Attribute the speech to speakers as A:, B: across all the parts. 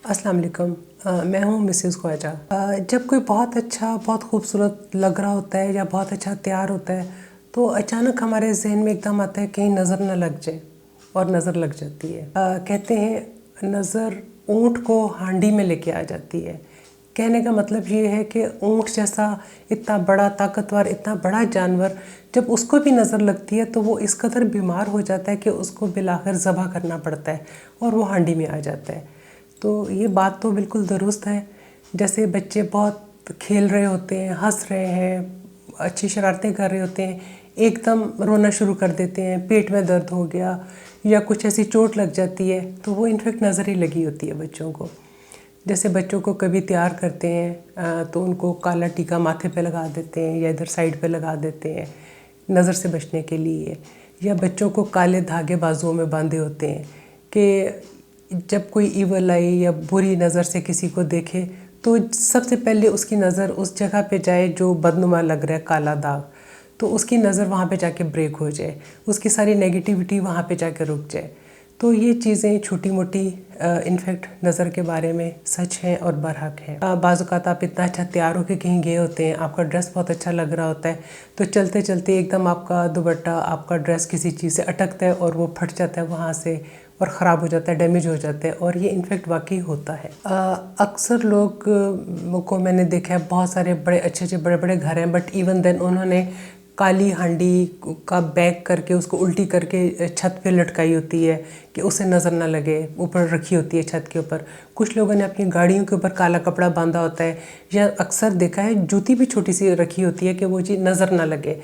A: अस्सलाम वालेकुम। मैं हूँ मिसेस ख्वाजा। जब कोई बहुत अच्छा बहुत खूबसूरत लग रहा होता है या बहुत अच्छा तैयार होता है तो अचानक हमारे जहन में एकदम आता है कहीं नज़र न लग जाए, और नज़र लग जाती है। कहते हैं नज़र ऊँट को हांडी में लेके आ जाती है। कहने का मतलब ये है कि ऊँट जैसा इतना बड़ा ताकतवर इतना बड़ा जानवर जब उसको भी नज़र लगती है तो वो इस कदर बीमार हो जाता है कि उसको बिलाखिर ज़बह करना पड़ता है और वो हांडी में आ जाता है। तो ये बात तो बिल्कुल दुरुस्त है। जैसे बच्चे बहुत खेल रहे होते हैं, हंस रहे हैं, अच्छी शरारतें कर रहे होते हैं, एकदम रोना शुरू कर देते हैं, पेट में दर्द हो गया या कुछ ऐसी चोट लग जाती है तो वो इनफेक्ट नज़र ही लगी होती है बच्चों को। जैसे बच्चों को कभी तैयार करते हैं तो उनको काला टीका माथे पे लगा देते हैं या इधर साइड पे लगा देते हैं नज़र से बचने के लिए, या बच्चों को काले धागे बाजुओं में बांधे होते हैं कि जब कोई ईवल आई या बुरी नज़र से किसी को देखे तो सबसे पहले उसकी नज़र उस जगह पे जाए जो बदनुमा लग रहा है, काला दाग, तो उसकी नज़र वहाँ पे जाके ब्रेक हो जाए, उसकी सारी नेगेटिविटी वहाँ पे जाके रुक जाए। तो ये चीज़ें छोटी मोटी इनफैक्ट नज़र के बारे में सच हैं और बरहक हैं। बाज़ औक़ात आप इतना अच्छा तैयार होकर कहीं गए होते हैं, आपका ड्रेस बहुत अच्छा लग रहा होता है, तो चलते चलते एकदम आपका दुपट्टा आपका ड्रेस किसी चीज़ से अटकता है और वो फट जाता है वहाँ से और ख़राब हो जाता है, डैमेज हो जाता है, और ये इनफैक्ट वाकई होता है। अक्सर लोग को मैंने देखा है, बहुत सारे बड़े अच्छे बड़े बड़े घर हैं, बट इवन देन उन्होंने काली हांडी का बैग करके उसको उल्टी करके छत पे लटकाई होती है कि उसे नज़र ना लगे, ऊपर रखी होती है छत के ऊपर। कुछ लोगों ने अपनी गाड़ियों के ऊपर काला कपड़ा बांधा होता है, या अक्सर देखा है जूती भी छोटी सी रखी होती है कि वो चीज़ नज़र ना लगे।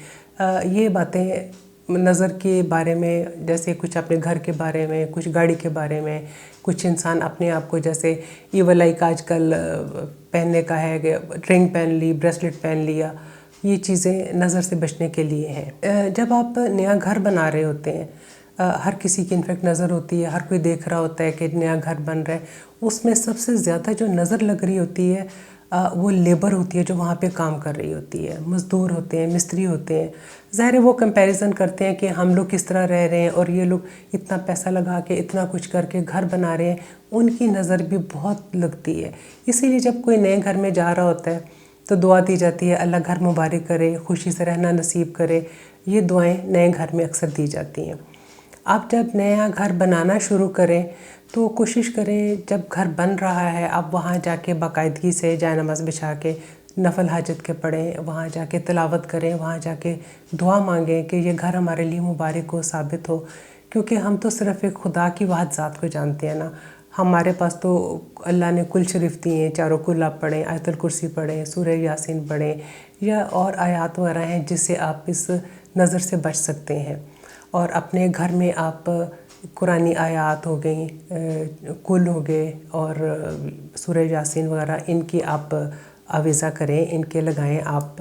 A: ये बातें नज़र के बारे में, जैसे कुछ अपने घर के बारे में, कुछ गाड़ी के बारे में, कुछ इंसान अपने आप को जैसे ईवल आई का आजकल पहनने का है, रिंग पहन ली, ब्रेसलेट पहन लिया, ये चीज़ें नज़र से बचने के लिए हैं। जब आप नया घर बना रहे होते हैं, हर किसी की इनफेक्ट नज़र होती है, हर कोई देख रहा होता है कि नया घर बन रहा है, उसमें सबसे ज़्यादा जो नज़र लग रही होती है वो लेबर होती है जो वहाँ पे काम कर रही होती है, मज़दूर होते हैं, मिस्त्री होते हैं। ज़ाहिर है वो कंपैरिजन करते हैं कि हम लोग किस तरह रह रहे हैं और ये लोग इतना पैसा लगा के इतना कुछ करके घर बना रहे हैं, उनकी नज़र भी बहुत लगती है। इसीलिए जब कोई नए घर में जा रहा होता है तो दुआ दी जाती है, अल्लाह घर मुबारक करे, खुशी से रहना नसीब करे। ये दुआएं नए घर में अक्सर दी जाती हैं। आप जब नया घर बनाना शुरू करें तो कोशिश करें जब घर बन रहा है आप वहाँ जाके बाकायदगी से जाए नमाज़ बिछा के नफल हाजत के पढ़ें, वहाँ जाके तिलावत करें, वहाँ जाके दुआ मांगें कि ये घर हमारे लिए मुबारक हो, साबित हो। क्योंकि हम तो सिर्फ़ एक खुदा की वाहिद ज़ात को जानते हैं ना। हमारे पास तो अल्लाह ने कुल शरीफ दिए हैं, चारों कुल आप पढ़ें, आयतुल कुर्सी पढ़ें, सूरह यासीन पढ़ें, या और आयात वगैरह हैं जिससे आप इस नज़र से बच सकते हैं। और अपने घर में आप कुरानी आयात हो गई, कुल हो गए और सूरह यासीन वगैरह, इनकी आप आविज़ा करें, इनके लगाएं आप,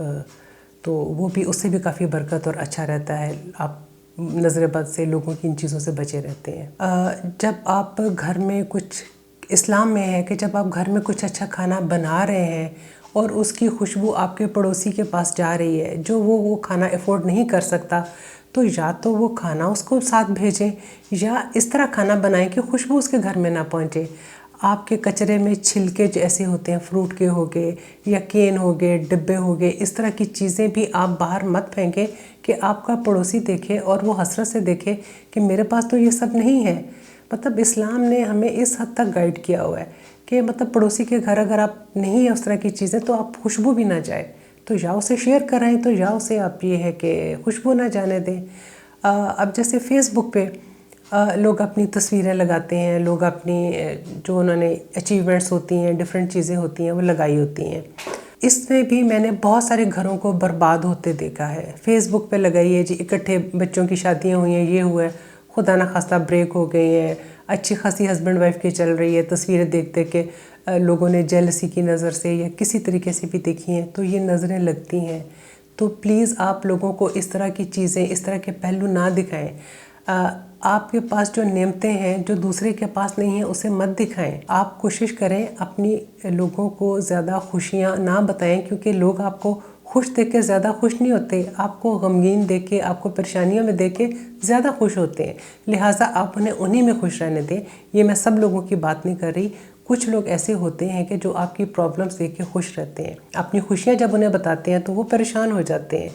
A: तो वो भी उससे भी काफ़ी बरकत और अच्छा रहता है। आप नज़र बद से, लोगों की इन चीज़ों से बचे रहते हैं। जब आप घर में कुछ, इस्लाम में है कि जब आप घर में कुछ अच्छा खाना बना रहे हैं और उसकी खुशबू आपके पड़ोसी के पास जा रही है जो वो खाना अफोर्ड नहीं कर सकता, तो या तो वो खाना उसको साथ भेजें या इस तरह खाना बनाएं कि खुशबू उसके घर में ना पहुंचे। आपके कचरे में छिलके जो ऐसे होते हैं, फ्रूट के हो गए या केन हो गए, डिब्बे हो गए, इस तरह की चीज़ें भी आप बाहर मत फेंकें कि आपका पड़ोसी देखे और वो हसरत से देखे कि मेरे पास तो ये सब नहीं है। मतलब इस्लाम ने हमें इस हद तक गाइड किया हुआ है कि मतलब पड़ोसी के घर अगर आप नहीं है उस तरह की चीज़ें तो आप खुशबू भी ना जाए, तो या उसे शेयर कराएं, तो या उसे आप ये है कि खुशबू ना जाने दें। अब जैसे फ़ेसबुक पे लोग अपनी तस्वीरें लगाते हैं, लोग अपनी जो उन्होंने अचीवमेंट्स होती हैं, डिफरेंट चीज़ें होती हैं, वो लगाई होती हैं। इसमें भी मैंने बहुत सारे घरों को बर्बाद होते देखा है। फ़ेसबुक पे लगाइए जी, इकट्ठे बच्चों की शादियाँ हुई हैं, ये हुआ है, खुदा ना खास्ता ब्रेक हो गई हैं, अच्छी खासी हस्बैंड वाइफ की चल रही है, तस्वीरें देखते कि लोगों ने जेलसी की नज़र से या किसी तरीके से भी देखी हैं, तो ये नज़रें लगती हैं। तो प्लीज़ आप लोगों को इस तरह की चीज़ें, इस तरह के पहलू ना दिखाएं। आपके पास जो नेमतें हैं जो दूसरे के पास नहीं है, उसे मत दिखाएं। आप कोशिश करें अपनी लोगों को ज़्यादा खुशियाँ ना बताएं, क्योंकि लोग आपको खुश देख के ज़्यादा खुश नहीं होते, आपको गमगीन देख के, आपको परेशानियों में देख के ज़्यादा खुश होते हैं। लिहाजा आप उन्हें उन्हीं में खुश रहने दें। ये मैं सब लोगों की बात नहीं कर रही, کچھ لوگ ایسے ہوتے ہیں کہ جو آپ کی پرابلمس دیکھ کے خوش رہتے ہیں، اپنی خوشیاں جب انہیں بتاتے ہیں تو وہ پریشان ہو جاتے ہیں.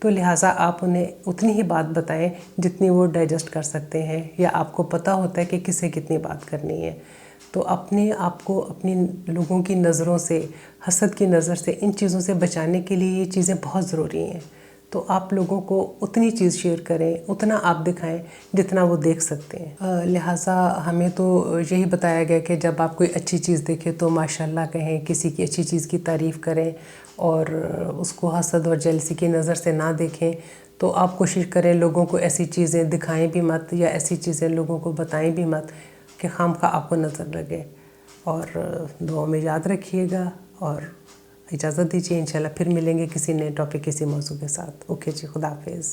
A: تو لہٰذا آپ انہیں اتنی ہی بات بتائیں جتنی وہ ڈائجسٹ کر سکتے ہیں، یا آپ کو پتہ ہوتا ہے کہ کسے کتنی بات کرنی ہے. تو اپنے آپ کو اپنی لوگوں کی نظروں سے، حسد کی نظر سے، ان چیزوں سے بچانے کے لیے یہ چیزیں بہت ضروری ہیں. تو آپ لوگوں کو اتنی چیز شیئر کریں، اتنا آپ دکھائیں جتنا وہ دیکھ سکتے ہیں. لہٰذا ہمیں تو یہی بتایا گیا کہ جب آپ کوئی اچھی چیز دیکھیں تو ماشاء اللہ کہیں، کسی کی اچھی چیز کی تعریف کریں اور اس کو حسد اور جیلسی کی نظر سے نہ دیکھیں. تو آپ کوشش کریں لوگوں کو ایسی چیزیں دکھائیں بھی مت، یا ایسی چیزیں لوگوں کو بتائیں بھی مت کہ خواہ آپ کو نظر لگے. اور دعاؤں میں یاد رکھیے گا، اور اجازت دیجیے، انشاءاللہ پھر ملیں گے کسی نئے ٹاپک، کسی موضوع کے ساتھ. اوکے جی، خدا حافظ.